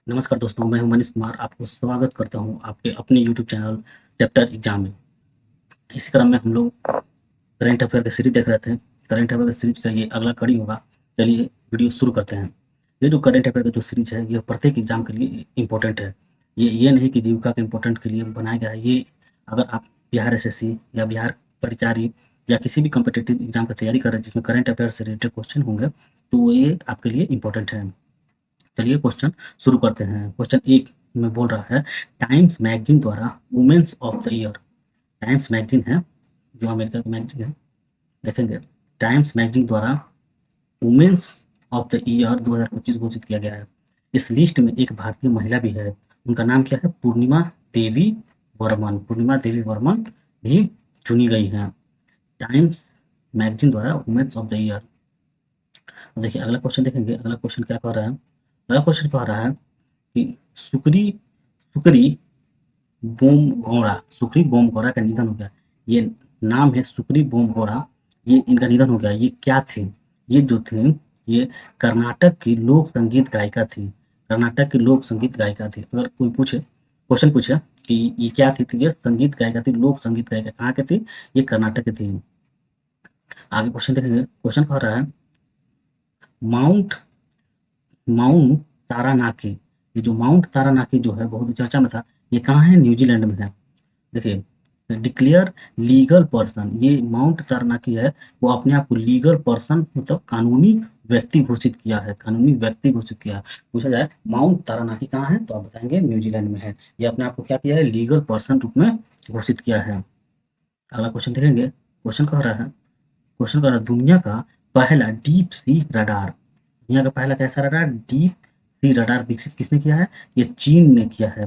नमस्कार दोस्तों, मैं हूं मनीष कुमार। आपको स्वागत करता हूं आपके अपने यूट्यूब चैनल चैप्टर एग्जाम में। इसी क्रम में हम लोग करंट अफेयर की सीरीज देख रहे थे। करंट अफेयर की सीरीज का ये अगला कड़ी होगा। चलिए वीडियो शुरू करते हैं। ये जो करंट अफेयर का जो सीरीज है, ये प्रत्येक एग्जाम के लिए इम्पोर्टेंट है। ये नहीं कि जीविका के इम्पोर्टेंट के लिए बनाया गया है। ये अगर आप बिहार एसएससी या बिहार परिचारी या किसी भी कम्पिटेटिव एग्जाम की तैयारी कर रहे हैं जिसमें करंट अफेयर से रिलेटेड क्वेश्चन होंगे, तो ये आपके लिए इम्पोर्टेंट है। चलिए क्वेश्चन शुरू करते हैं। क्वेश्चन एक में बोल रहा है, टाइम्स मैगजीन द्वारा women's of the year. Times magazine है जो अमेरिका की मैगजीन है, देखेंगे। टाइम्स मैगजीन द्वारा वुमेन्स ऑफ द ईयर 2025 घोषित किया गया है। इस लिस्ट में एक भारतीय महिला भी है। उनका नाम क्या है? पूर्णिमा देवी वर्मन। पूर्णिमा देवी वर्मन भी चुनी गई है टाइम्स मैगजीन द्वारा वुमेन्स ऑफ द ईयर। देखिए अगला क्वेश्चन देखेंगे। अगला क्वेश्चन क्या कह रहा है? अगला क्वेश्चन कह रहा है कि सुक्री सुक्री बोमगौड़ा, सुक्री बोमगौड़ा का निधन हो गया। ये नाम है सुक्री बोमगौड़ा, ये इनका निधन हो गया। ये क्या थे? ये जो थे, ये कर्नाटक की लोक संगीत गायिका थी। कर्नाटक की लोक संगीत गायिका थी। अगर कोई पूछे, क्वेश्चन पूछे कि ये क्या थी, तो ये संगीत गायिका थी, लोक संगीत गायिका। कहाँ की थी? ये कर्नाटक की थी। आगे क्वेश्चन देखेंगे। क्वेश्चन कह रहा है, माउंट माउंट तारानाकी। ये जो माउंट तारानाकी जो है बहुत चर्चा में था, ये कहाँ है? न्यूजीलैंड में है। देखिए, डिक्लेयर लीगल पर्सन, ये माउंट तारानाकी है वो अपने आप को लीगल पर्सन मतलब कानूनी व्यक्ति घोषित किया है। कानूनी व्यक्ति घोषित किया है। पूछा जाए माउंट तारानाकी कहाँ है, तो आप बताएंगे न्यूजीलैंड में है। ये अपने आप को क्या किया है? लीगल पर्सन रूप में घोषित किया है। अगला क्वेश्चन देखेंगे। क्वेश्चन कह रहा है, दुनिया का पहला डीप सी रडार। दुनिया का पहला कैसा रडार? डीप सी रडार विकसित किसने किया है? ये चीन ने किया है।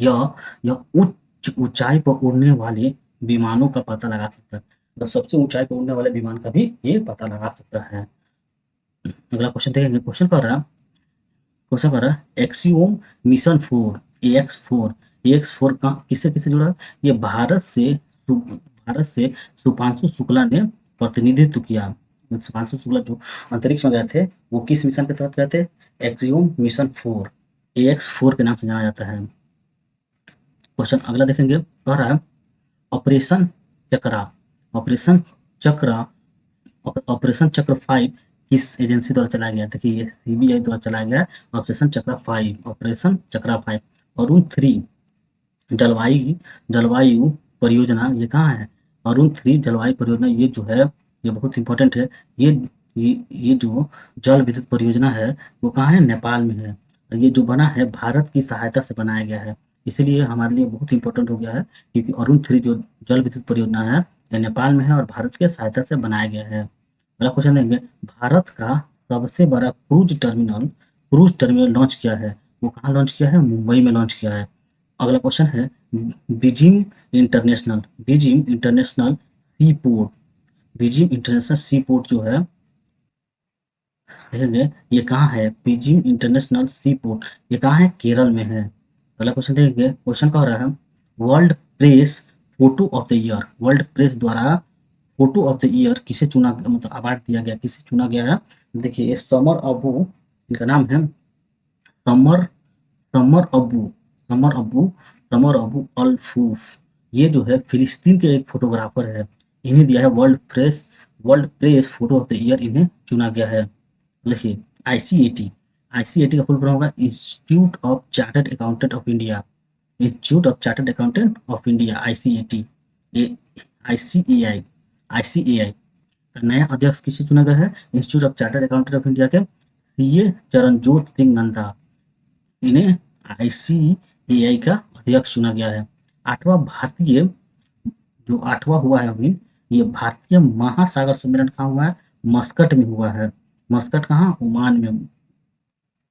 यह यह उच्च ऊंचाई पर उड़ने वाले विमानों का पता लगा सकता है। मतलब सबसे ऊंचाई पर उड़ने वाले विमान का भी ये पता लगा सकता है। अगला क्वेश्चन देखेंगे। क्वेश्चन कर रहा है एक्सियोम मिशन 4, AX4। AX4 का किससे किससे जुड़ा है? ये भारत से सुपांशु शुक्ला ने प्रतिनिधित्व किया। सुपांशु शुक्ला जो अंतरिक्ष में गए थे, वो किस मिशन के तहत गए थे? एक्सियोम मिशन 4, AX4 के नाम से जाना जाता है। क्वेश्चन अगला देखेंगे। कह रहा है ऑपरेशन चक्रा। ऑपरेशन चक्रा ऑपरेशन चक्र 5 किस एजेंसी द्वारा चलाया गया? देखिए ये सीबीआई द्वारा चलाया गया है। ऑपरेशन चक्रा 5। अरुण 3 जलवायु जलवायु परियोजना, ये कहाँ है? अरुण 3 जलवायु परियोजना, ये जो है ये बहुत इंपॉर्टेंट है। ये ये जो जल विद्युत परियोजना है वो कहाँ है? नेपाल में है। और ये जो बना है भारत की सहायता से बनाया गया है, इसीलिए हमारे लिए बहुत इंपॉर्टेंट हो गया है, क्योंकि अरुण 3 जो जल विद्युत परियोजना है ये नेपाल में है और भारत के सहायता से बनाया गया है। अगला क्वेश्चन देंगे। भारत का सबसे बड़ा क्रूज टर्मिनल लॉन्च किया है, वो कहाँ लॉन्च किया है? मुंबई में लॉन्च किया है। अगला क्वेश्चन है बीजिंग इंटरनेशनल सी पोर्ट। बीजिंग इंटरनेशनल सी पोर्ट जो है, देखेंगे ये कहाँ है? बीजिंग इंटरनेशनल सी पोर्ट, ये कहाँ है? केरल में है। अगला क्वेश्चन देखेंगे। क्वेश्चन कह रहा है world press photo of the year. World press द्वारा फोटो ऑफ द ईयर किसे चुना, मतलब अवार्ड दिया गया, किसे चुना गया है? देखिए ये समर अबू, इनका नाम है Samar Samar Abu Samar Abu Samar Abu Alfuf. ये जो है फिलिस्तीन के एक फोटोग्राफर है। इन्हें दिया है world press photo of the year, इन्हें चुना गया है। लिखिए आईसीएटी। आईसीएटी का फुल फॉर्म होगा institute of chartered accountant of India. Institute of chartered accountant of India, ICAT. ये आईसीएआई आईसीएआई का नया अध्यक्ष किसे चुना गया है? Institute of chartered accountant of India के सीए चरणजोत सिंह नंदा। इन्हें आईसीएआई का अध्यक्ष चुना गया है। आठवां भारतीय जो आठवां हुआ है अभी, ये भारतीय महासागर सम्मेलन कहाँ हुआ है? मस्कट में हुआ है। मस्कट कहाँ? ओमान में।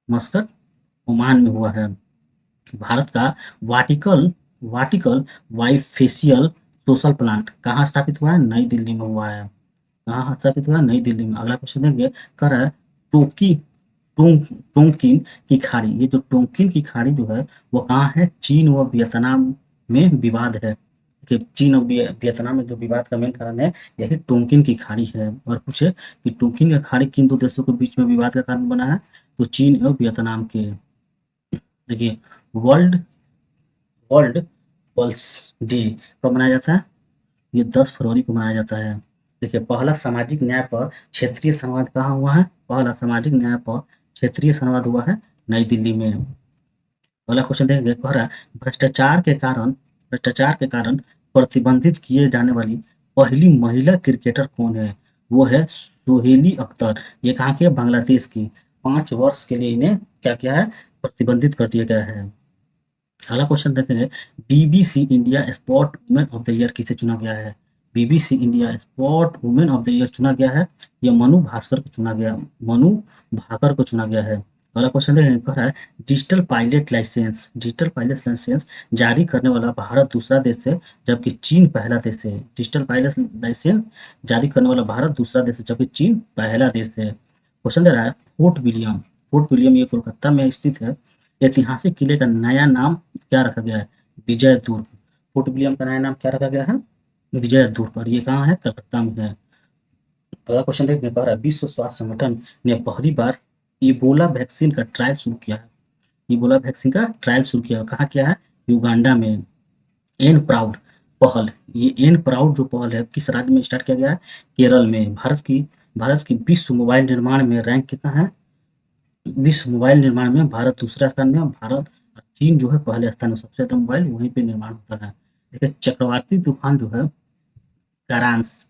मस्कट ओमान में हुआ है। भारत का वाटिकल वाटिकल वाइफेशियल सोशल प्लांट कहाँ स्थापित हुआ है? नई दिल्ली में हुआ है। कहाँ स्थापित हुआ है? नई दिल्ली में। अगला क्वेश्चन देंगे। कर रहा है टोकी टोंग टोंकिन की खाड़ी। ये जो टोंकिन की खाड़ी जो है वो कहाँ है? चीन व वियतनाम में विवाद है। कि चीन और वियतनाम में जो विवाद का मेन कारण है यही टोंकिन की खाड़ी है। और पूछे कि टोंकिन की खाड़ी किन दो देशों के बीच में विवाद का कारण बना है, तो चीन और वियतनाम के। देखिए, वर्ल्ड वर्ल्ड पल्स डे कब मनाया जाता है? ये 10 फरवरी को मनाया जाता है। देखिए, पहला सामाजिक न्याय पर क्षेत्रीय संवाद कहाँ हुआ है? पहला सामाजिक न्याय पर क्षेत्रीय संवाद हुआ है नई दिल्ली में। अगला क्वेश्चन देखेंगे, कह रहा है भ्रष्टाचार के कारण प्रतिबंधित किए जाने वाली पहली महिला क्रिकेटर कौन है? वो है सोहेली अख्तर। ये कहाँ की है? बांग्लादेश की। 5 वर्ष के लिए इन्हें क्या किया है? प्रतिबंधित कर दिया गया है। अगला क्वेश्चन देखेंगे, BBC India sport women of the year किसे चुना गया है? BBC India sport women of the year चुना गया है, ये मनु भाकर को चुना गया है। अगला क्वेश्चन देखेंगे, कह रहा है डिजिटल पायलट लाइसेंस जारी करने वाला भारत दूसरा देश है, जबकि चीन पहला देश है। डिजिटल पायलट लाइसेंस जारी करने वाला भारत दूसरा देश है, जबकि चीन पहला देश है। क्वेश्चन दे रहा है, फोर्ट विलियम ये कोलकाता में स्थित है। ऐतिहासिक किले का नया नाम क्या रखा गया है? विजय दुर्ग। फोर्ट विलियम का नया नाम क्या रखा गया है? विजय दुर्ग। और ये कहाँ है? कलकत्ता में है। अगला क्वेश्चन देखने कह रहा है, विश्व स्वास्थ्य संगठन ने पहली बार इबोला वैक्सीन का ट्रायल शुरू किया है। इबोला वैक्सीन का ट्रायल शुरू किया है, कहाँ किया है? युगांडा में। एन प्राउड पहल, ये एन प्राउड जो पहल है किस राज्य में स्टार्ट किया गया है? केरल में। भारत की विश्व मोबाइल निर्माण में रैंक कितना है? विश्व मोबाइल निर्माण में भारत दूसरे स्थान में है। भारत और चीन जो है पहले स्थान में, सबसे ज्यादा मोबाइल वहीं पे निर्माण होता है। देखिए, चक्रवाती तूफान जो है ग्रांस,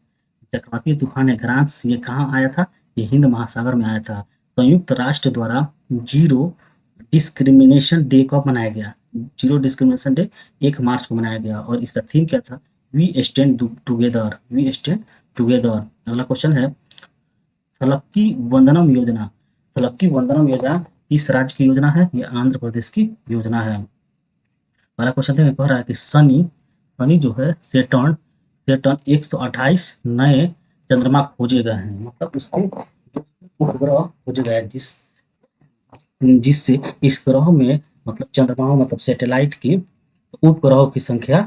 चक्रवाती तूफान है ग्रांस, ये कहाँ आया था? ये हिंद महासागर में आया था। संयुक्त राष्ट्र द्वारा जीरो डिस्क्रिमिनेशन डे कब मनाया गया? जीरो डिस्क्रिमिनेशन डे 1 मार्च को मनाया गया, और इसका थीम क्या था? We stand together. अगला क्वेश्चन है, थलक्की वंदनम योजना। थलक्की वंदनम योजना किस राज्य की योजना है? ये आंध्र प्रदेश की योजना है। अगला क्वेश्चन देखिए, कह रहा है कि शनि शनि जो है सेटर्न सेटर्न 128 नए चंद्रमा खोजे गए हैं, मतलब उसको उपग्रह खोजे गए हैं, जिससे इस ग्रह में, मतलब चंद्रमाओं मतलब सैटेलाइट की उपग्रहों की संख्या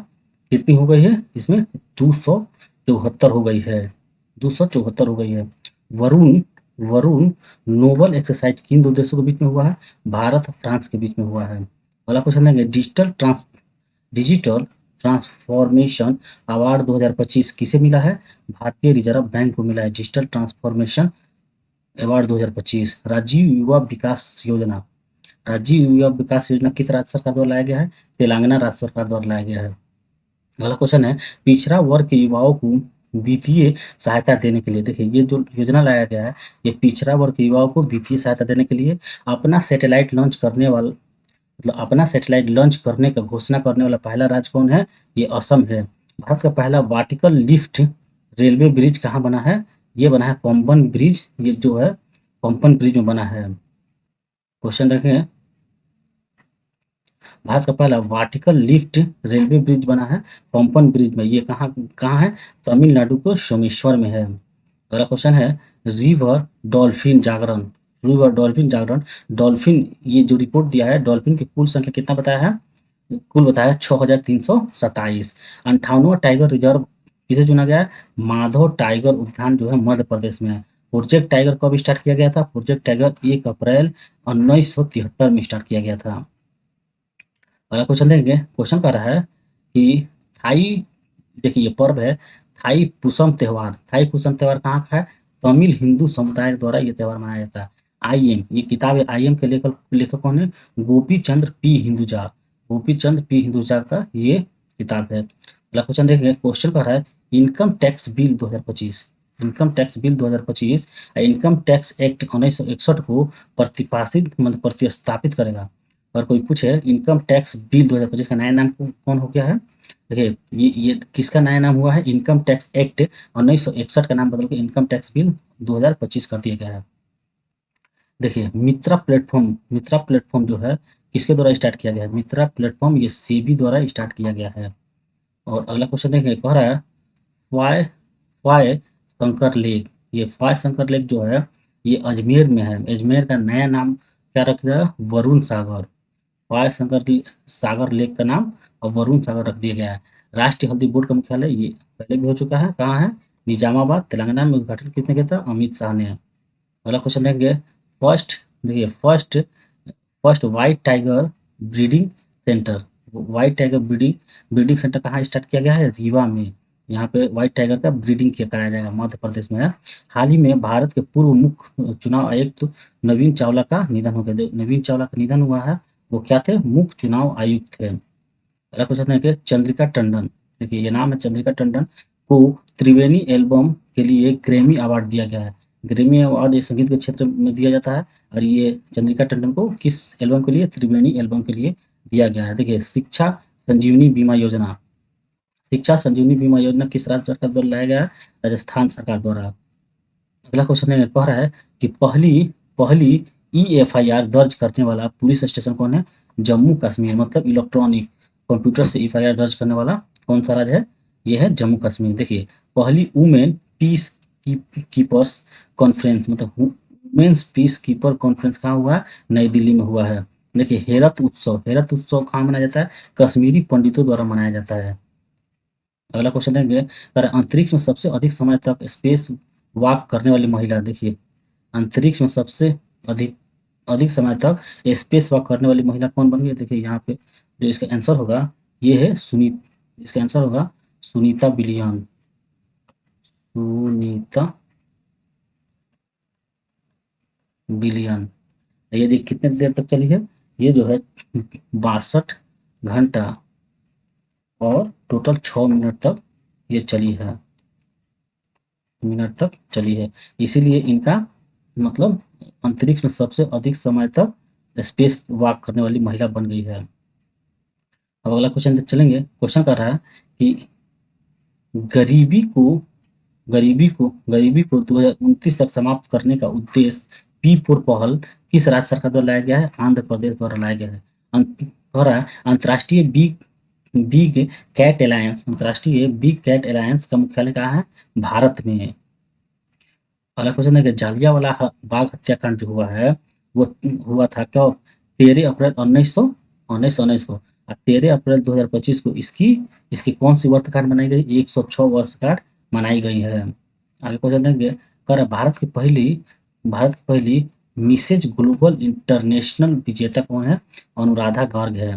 कितनी हो गई है? इसमें 274 हो गई है। 274 हो गई है। वरुण वरुण नोबल एक्सरसाइज किन दो देशों के बीच में हुआ है? भारत और फ्रांस के बीच में हुआ है। अगला क्वेश्चन देंगे, डिजिटल ट्रांसफॉर्मेशन अवार्ड 2025 किसे मिला है? भारतीय रिजर्व बैंक को मिला है डिजिटल ट्रांसफॉर्मेशन अवार्ड 2025। राजीव युवा विकास योजना किस राज्य सरकार द्वारा लाया गया है? तेलंगाना राज्य सरकार द्वारा लाया गया है। अगला क्वेश्चन है, पिछड़ा वर्ग के युवाओं को वित्तीय सहायता देने के लिए, देखिए ये जो योजना लाया गया है, ये पिछड़ा वर्ग के युवाओं को वित्तीय सहायता देने के लिए अपना सैटेलाइट लॉन्च करने का घोषणा करने वाला पहला राज्य कौन है? ये असम है। भारत का पहला वर्टिकल लिफ्ट रेलवे ब्रिज कहाँ बना है? ये बना है पंपन ब्रिज, ये जो है पंपन ब्रिज में बना है। क्वेश्चन देखें, भारत का पहला वर्टिकल लिफ्ट रेलवे ब्रिज बना है पंपन ब्रिज में, ये कहाँ कहाँ है? तमिलनाडु को सोमेश्वर में है। अगला क्वेश्चन है, रिवर डॉल्फिन जागरण डॉल्फिन, ये जो रिपोर्ट दिया है, डॉल्फिन की कुल संख्या कितना बताया है? कुल बताया 6327। 58वां टाइगर रिजर्व किसे चुना गया है? माधव टाइगर उद्यान जो है मध्य प्रदेश में है। प्रोजेक्ट टाइगर कब स्टार्ट किया गया था? प्रोजेक्ट टाइगर 1 अप्रैल 1973 में स्टार्ट किया गया था। अगला क्वेश्चन देंगे, क्वेश्चन कर रहा है कि थाई, देखिए ये पर्व है थाई पुसम त्योहार कहाँ का है? तमिल हिंदू समुदाय द्वारा ये त्योहार मनाया जाता है। ये किताब है, आई एम के लेखक कौन है? गोपी चंद्र पी हिंदुजा का ये किताब है। अगला क्वेश्चन देखेंगे, क्वेश्चन कर रहा है, income tax bill 2025 income tax act 1961 को प्रतिपादित मतलब प्रतिस्थापित करेगा। अगर कोई पूछे इनकम टैक्स बिल 2025 का नया नाम कौन हो गया है? देखिए, ये किसका नया नाम हुआ है? इनकम टैक्स एक्ट 1961 का नाम बदल के इनकम टैक्स बिल 2025 कर दिया गया है। देखिए, मित्रा प्लेटफॉर्म जो है किसके द्वारा स्टार्ट किया गया है? मित्रा प्लेटफॉर्म ये सेबी द्वारा स्टार्ट किया गया है। और अगला क्वेश्चन देखेंगे, कह रहा है फाय फाय शंकर लेक, ये फाय शंकर लेक जो है ये अजमेर में है। अजमेर का नया नाम क्या रख दिया? वरुण सागर। फाय शंकर सागर लेक का नाम और वरुण सागर रख दिया गया है। राष्ट्रीय हल्दी बोर्ड का मुख्यालय ये पहले भी हो चुका है, कहाँ है? निजामाबाद तेलंगाना में। उद्घाटन किसने किया था? अमित शाह ने। अगला क्वेश्चन देखेंगे, फर्स्ट देखिए first first white tiger breeding centre, white tiger breeding breeding centre कहाँ स्टार्ट किया गया है? रीवा में। यहाँ पे व्हाइट टाइगर का ब्रीडिंग किया कराया जाएगा, मध्य प्रदेश में है। हाल ही में भारत के पूर्व मुख्य चुनाव आयुक्त नवीन चावला का निधन हो गया। नवीन चावला का निधन हुआ है। वो क्या थे? मुख्य चुनाव आयुक्त थे। अगला क्वेश्चन है कि चंद्रिका टंडन, देखिए ये नाम है चंद्रिका टंडन, को त्रिवेणी एल्बम के लिए ग्रैमी अवार्ड दिया गया है। ग्रैमी अवार्ड ये संगीत के क्षेत्र में दिया जाता है, और ये चंद्रिका टंडन को किस एल्बम के लिए? त्रिवेणी एल्बम के लिए दिया गया है। देखिए शिक्षा संजीवनी बीमा योजना, शिक्षा संजीवनी बीमा योजना किस राज्य सरकार द्वारा लाया गया है? राजस्थान सरकार द्वारा। अगला क्वेश्चन है, कह रहा है कि पहली पहली ईएफआईआर दर्ज करने वाला पुलिस स्टेशन कौन है? जम्मू कश्मीर, मतलब इलेक्ट्रॉनिक कंप्यूटर से एफआईआर दर्ज करने वाला कौन सा राज्य है? ये है जम्मू कश्मीर। देखिए पहली वुमेन पीस कीपर्स कॉन्फ्रेंस, मतलब वुमेन्स पीस कीपर कॉन्फ्रेंस कहाँ हुआ है? नई दिल्ली में हुआ है। देखिए हेरत उत्सव कहाँ मनाया जाता है? कश्मीरी पंडितों द्वारा मनाया जाता है। अगला क्वेश्चन देंगे, अगर अंतरिक्ष में सबसे अधिक समय तक स्पेस वॉक करने वाली महिला, देखिए अंतरिक्ष में सबसे अधिक अधिक समय तक स्पेस वॉक करने वाली महिला कौन बन गई? देखिए यहाँ पे जो इसका आंसर होगा ये है इसका आंसर होगा सुनीता विलियम। सुनीता विलियम। ये देखिए कितने देर तक चली है? ये जो है 62 घंटा और टोटल 6 मिनट तक ये चली है, इसीलिए इनका मतलब अंतरिक्ष में सबसे अधिक समय तक स्पेस वॉक करने वाली महिला बन गई है। अब अगला क्वेश्चन चलेंगे। क्वेश्चन कर रहा है कि गरीबी को गरीबी को 2029 तक समाप्त करने का उद्देश्य P4 पहल किस राज्य सरकार द्वारा लाया गया है? आंध्र प्रदेश द्वारा लाया गया है। कह रहा है अंतर्राष्ट्रीय बिग अंतर्राष्ट्रीय बिग कैट अलायंस का मुख्यालय कहाँ है? भारत में। अगला क्वेश्चन है कि जालियांवाला बाग हत्याकांड जो हुआ है वो हुआ था कब? 13 अप्रैल 1919 को, और 13 अप्रैल 2025 को इसकी इसकी कौन सी वर्षगांठ मनाई गई? 106 वर्षगांठ मनाई गई है। आगे क्वेश्चन देंगे, कर भारत की पहली मिसेज ग्लोबल इंटरनेशनल विजेता कौन है? अनुराधा गर्ग है।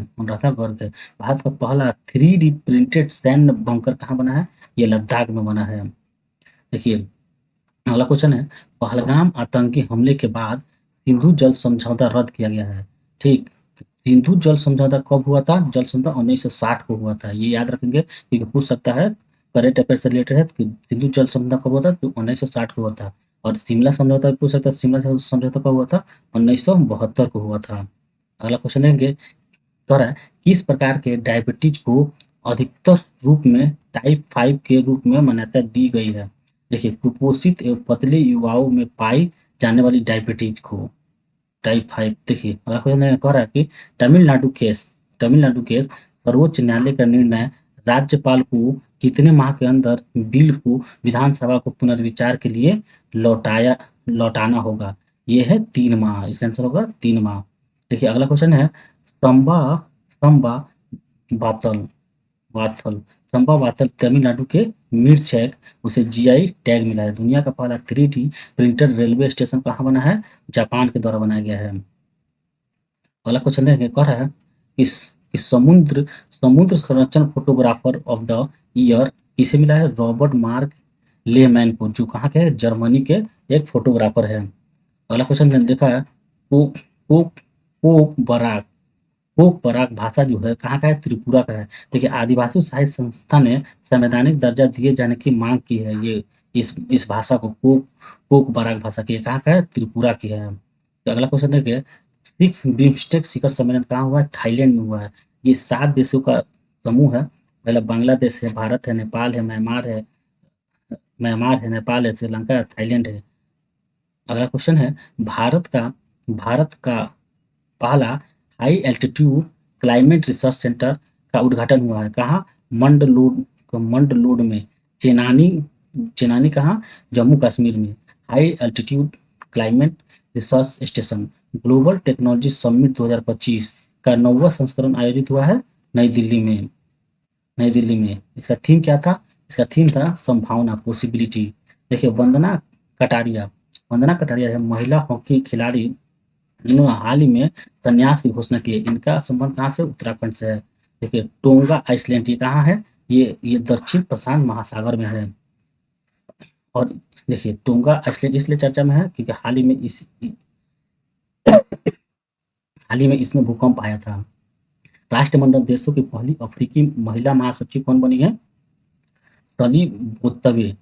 भारत का पहला 3D प्रिंटेड सैन्य बंकर कहाँ बना है? ये लद्दाख में बना है। देखिए अगला क्वेश्चन है, पहलगाम आतंकी हमले के बाद सिंधु जल समझौता रद्द किया गया है। ठीक, सिंधु जल समझौता कब हुआ था? जल समझौता 1960 को हुआ था। ये याद रखेंगे क्योंकि पूछ सकता है, करेंट अफेयर से रिलेटेड है कि सिंधु जल समझौता कब हुआ था? तो 1960 को हुआ था। और शिमला समझौता भी पूछ सकता है, शिमला समझौता कब हुआ था? 1972 को हुआ था। अगला क्वेश्चन देंगे, कह रहा है किस प्रकार के डायबिटीज को अधिकतर रूप में टाइप 5 के रूप में मान्यता दी गई है? देखिए कुपोषित एवं पतले युवाओं में पाई जाने वाली डायबिटीज को टाइप 5। देखिए अगला क्वेश्चन कह रहा है कि तमिलनाडु केस सर्वोच्च न्यायालय का निर्णय राज्यपाल को कितने माह के अंदर बिल को विधानसभा को पुनर्विचार के लिए लौटाना होगा? ये है 3 माह, इसका आंसर होगा 3 माह। देखिए अगला क्वेश्चन है, संबा संबा बातल वाथल संबा वातल तमिलनाडु के मिर्चैक, उसे जीआई टैग मिला है। दुनिया का पहला 3D प्रिंटेड रेलवे स्टेशन कहाँ बना है? जापान के द्वारा बनाया गया है। अगला क्वेश्चन देखेंगे, कह रहा है कि समुद्र संरक्षण फोटोग्राफर ऑफ द ईयर किसे मिला है? रॉबर्ट मार्क लेमैन को, जो कहाँ के है? जर्मनी के एक फोटोग्राफर है। अगला क्वेश्चन देखा है, पोक पोक पोक बराक पोक बराक भाषा जो है कहाँ का है? त्रिपुरा का है। देखिए आदिवासी साहित्य संस्था ने संवैधानिक दर्जा दिए जाने की मांग की है। ये इस भाषा को पोक बराक भाषा की, कहाँ का है? त्रिपुरा की है। तो अगला क्वेश्चन देखिए, सिक्स बिम्स्टेक शिखर सम्मेलन कहाँ हुआ है? थाईलैंड में हुआ है। ये 7 देशों का समूह है। पहला बांग्लादेश है, भारत है, नेपाल है, म्यांमार है, नेपाल है, श्रीलंका है, थाईलैंड है। अगला क्वेश्चन है, भारत का पहला high altitude climate research centre का उद्घाटन हुआ है। कहाँ? मंडलोड में। चेनानी चेनानी कहाँ? जम्मू कश्मीर में। High altitude climate research station. Global technology summit 2025 का 9वां संस्करण आयोजित हुआ है नई दिल्ली में। इसका थीम क्या था? इसका थीम था संभावना, पॉसिबिलिटी। देखिए वंदना कटारिया है महिला हॉकी खिलाड़ी इन्होंने हाल ही में संन्यास की घोषणा की है। इनका संबंध कहाँ से? उत्तराखंड से है। देखिए टोंगा आइसलैंड ये कहाँ है? ये दक्षिण प्रशांत महासागर में है। और देखिए टोंगा आइसलैंड इसलिए चर्चा में है क्योंकि हाल ही में इसमें भूकंप आया था। राष्ट्रमंडल देशों की पहली अफ्रीकी महिला महासचिव कौन बनी है? सली बोत्सवे।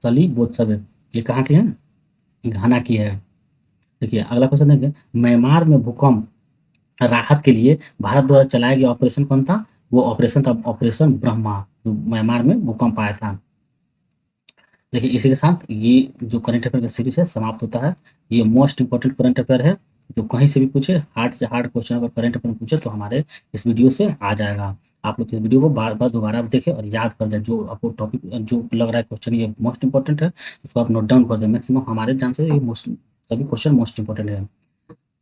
सली बोत्सवे ये कहाँ की है? घाना की है। देखिए अगला क्वेश्चन देखेंगे, म्यांमार में भूकंप राहत के लिए भारत द्वारा चलाया गया ऑपरेशन कौन था? वो ऑपरेशन था ऑपरेशन ब्रह्मा, जो म्यांमार में भूकंप आया था। देखिए इसी के साथ ये जो करंट अफेयर का सीरीज है समाप्त होता है। ये मोस्ट इंपॉर्टेंट करंट अफेयर है, जो कहीं से भी पूछे, हार्ड से हार्ड क्वेश्चन अगर करंट अफेयर में पूछे तो हमारे इस वीडियो से आ जाएगा। आप लोग इस वीडियो को बार बार दोबारा देखें और याद कर दें। जो आपको टॉपिक जो लग रहा है क्वेश्चन ये मोस्ट इंपॉर्टेंट है, उसको आप नोट डाउन कर दें। मैक्सिमम हमारे ध्यान से ये मोस्ट सभी क्वेश्चन मोस्ट इंपॉर्टेंट है।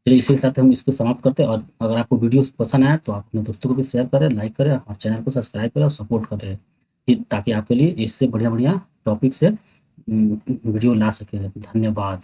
चलिए इसी के साथ हम इसको समाप्त करते हैं। और अगर आपको वीडियो पसंद आया तो आप अपने दोस्तों को भी शेयर करें, लाइक करें और चैनल को सब्सक्राइब करें और सपोर्ट करें, ताकि आपके लिए इससे बढ़िया बढ़िया टॉपिक से वीडियो ला सके। धन्यवाद।